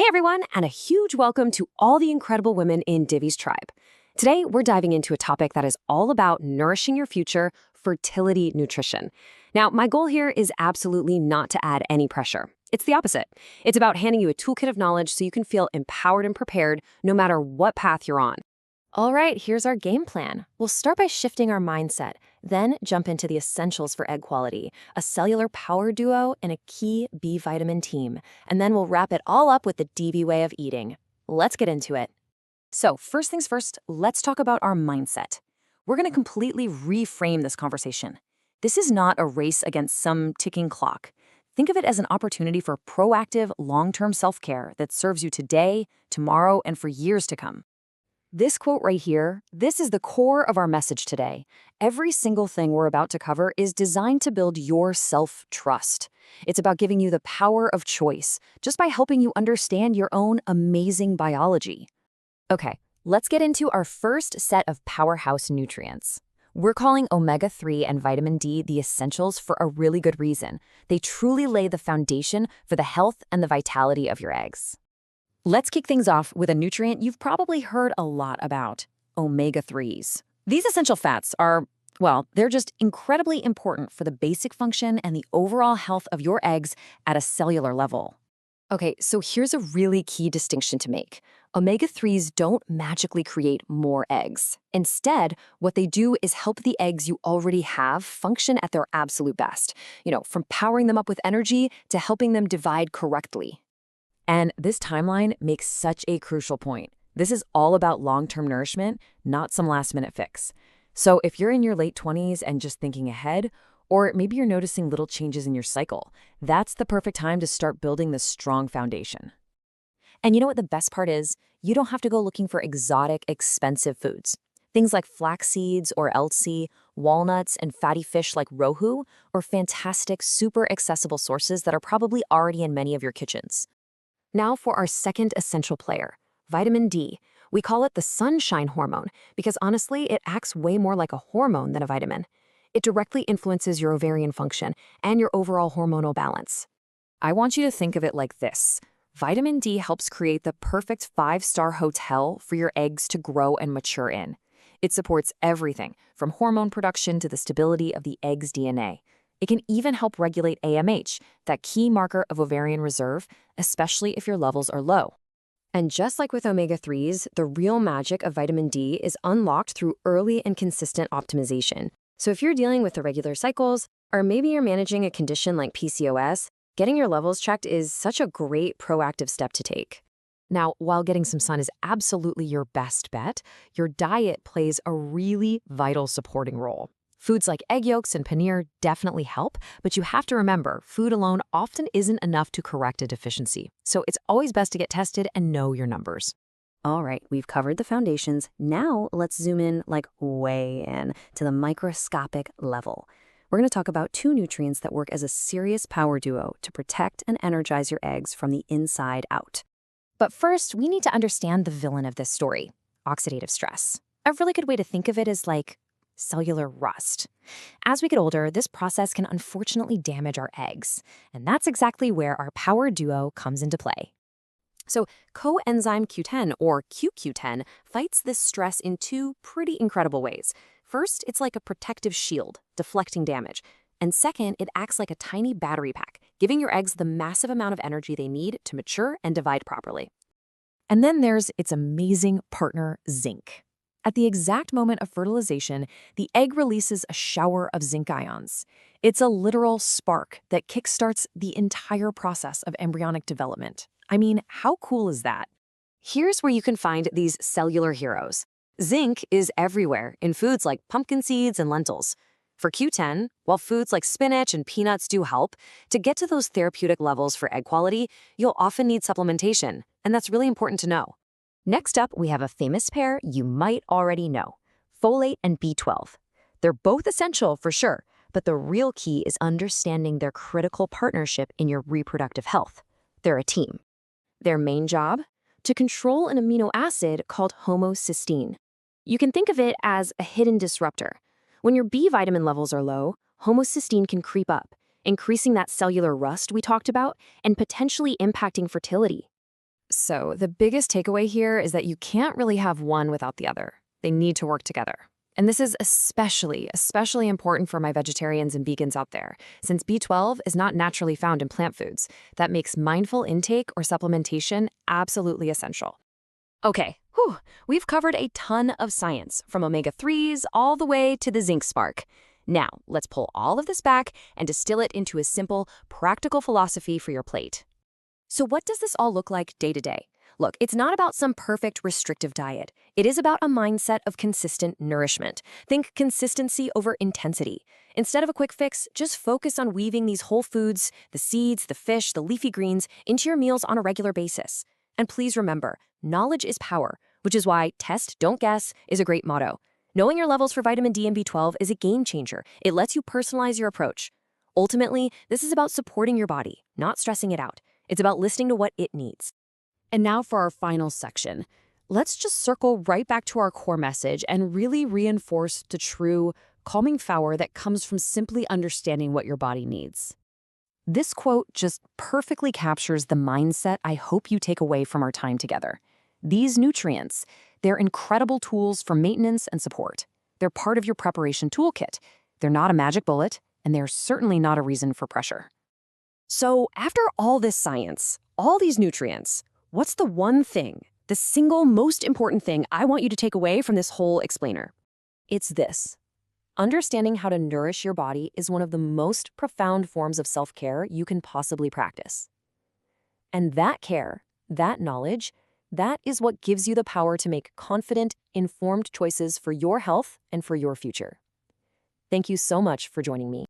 Hey everyone, and a huge welcome to all the incredible women in Divi's tribe. Today, we're diving into a topic that is all about nourishing your future, fertility nutrition. Now, my goal here is absolutely not to add any pressure. It's the opposite. It's about handing you a toolkit of knowledge so you can feel empowered and prepared no matter what path you're on. All right, here's our game plan. We'll start by shifting our mindset, then jump into the essentials for egg quality, a cellular power duo, and a key B vitamin team. And then we'll wrap it all up with the Divi way of eating. Let's get into it. So, first things first, let's talk about our mindset. We're going to completely reframe this conversation. This is not a race against some ticking clock. Think of it as an opportunity for proactive, long-term self-care that serves you today, tomorrow, and for years to come. This quote right here, this is the core of our message today. Every single thing we're about to cover is designed to build your self-trust. It's about giving you the power of choice, just by helping you understand your own amazing biology. Okay, let's get into our first set of powerhouse nutrients. We're calling omega-3 and vitamin D the essentials for a really good reason. They truly lay the foundation for the health and the vitality of your eggs. Let's kick things off with a nutrient you've probably heard a lot about, omega-3s. These essential fats are, well, they're just incredibly important for the basic function and the overall health of your eggs at a cellular level. Okay, so here's a really key distinction to make. Omega-3s don't magically create more eggs. Instead, what they do is help the eggs you already have function at their absolute best, from powering them up with energy to helping them divide correctly. And this timeline makes such a crucial point. This is all about long-term nourishment, not some last-minute fix. So if you're in your late 20s and just thinking ahead, or maybe you're noticing little changes in your cycle, that's the perfect time to start building this strong foundation. And you know what the best part is? You don't have to go looking for exotic, expensive foods. Things like flax seeds or else, walnuts, and fatty fish like rohu are fantastic, super accessible sources that are probably already in many of your kitchens. Now for our second essential player, vitamin D. We call it the sunshine hormone because honestly, it acts way more like a hormone than a vitamin. It directly influences your ovarian function and your overall hormonal balance. I want you to think of it like this. Vitamin D helps create the perfect 5-star hotel for your eggs to grow and mature in. It supports everything from hormone production to the stability of the egg's DNA. It can even help regulate AMH, that key marker of ovarian reserve, especially if your levels are low. And just like with omega-3s, the real magic of vitamin D is unlocked through early and consistent optimization. So if you're dealing with irregular cycles, or maybe you're managing a condition like PCOS, getting your levels checked is such a great proactive step to take. Now, while getting some sun is absolutely your best bet, your diet plays a really vital supporting role. Foods like egg yolks and paneer definitely help, but you have to remember, food alone often isn't enough to correct a deficiency. So it's always best to get tested and know your numbers. All right, we've covered the foundations. Now let's zoom in way in to the microscopic level. We're going to talk about two nutrients that work as a serious power duo to protect and energize your eggs from the inside out. But first, we need to understand the villain of this story, oxidative stress. A really good way to think of it is like cellular rust. As we get older, this process can unfortunately damage our eggs, and that's exactly where our power duo comes into play. So coenzyme Q10, or QQ10, fights this stress in two pretty incredible ways. First, it's like a protective shield, deflecting damage. And second, it acts like a tiny battery pack, giving your eggs the massive amount of energy they need to mature and divide properly. And then there's its amazing partner, zinc. At the exact moment of fertilization, the egg releases a shower of zinc ions. It's a literal spark that kickstarts the entire process of embryonic development. I mean, how cool is that? Here's where you can find these cellular heroes. Zinc is everywhere in foods like pumpkin seeds and lentils. For Q10, while foods like spinach and peanuts do help, to get to those therapeutic levels for egg quality, you'll often need supplementation, and that's really important to know. Next up, we have a famous pair you might already know, folate and B12. They're both essential for sure, but the real key is understanding their critical partnership in your reproductive health. They're a team. Their main job? To control an amino acid called homocysteine. You can think of it as a hidden disruptor. When your B vitamin levels are low, homocysteine can creep up, increasing that cellular rust we talked about and potentially impacting fertility. So, the biggest takeaway here is that you can't really have one without the other. They need to work together. And this is especially important for my vegetarians and vegans out there, since B12 is not naturally found in plant foods. That makes mindful intake or supplementation absolutely essential. Okay, we've covered a ton of science, from omega-3s all the way to the zinc spark. Now, let's pull all of this back and distill it into a simple, practical philosophy for your plate. So what does this all look like day to day? Look, it's not about some perfect restrictive diet. It is about a mindset of consistent nourishment. Think consistency over intensity. Instead of a quick fix, just focus on weaving these whole foods, the seeds, the fish, the leafy greens, into your meals on a regular basis. And please remember, knowledge is power, which is why test, don't guess is a great motto. Knowing your levels for vitamin D and B12 is a game changer. It lets you personalize your approach. Ultimately, this is about supporting your body, not stressing it out. It's about listening to what it needs. And now for our final section. Let's just circle right back to our core message and really reinforce the true, calming power that comes from simply understanding what your body needs. This quote just perfectly captures the mindset I hope you take away from our time together. These nutrients, they're incredible tools for maintenance and support. They're part of your preparation toolkit. They're not a magic bullet, and they're certainly not a reason for pressure. So after all this science, all these nutrients, what's the one thing, the single most important thing I want you to take away from this whole explainer? It's this. Understanding how to nourish your body is one of the most profound forms of self-care you can possibly practice. And that care, that knowledge, that is what gives you the power to make confident, informed choices for your health and for your future. Thank you so much for joining me.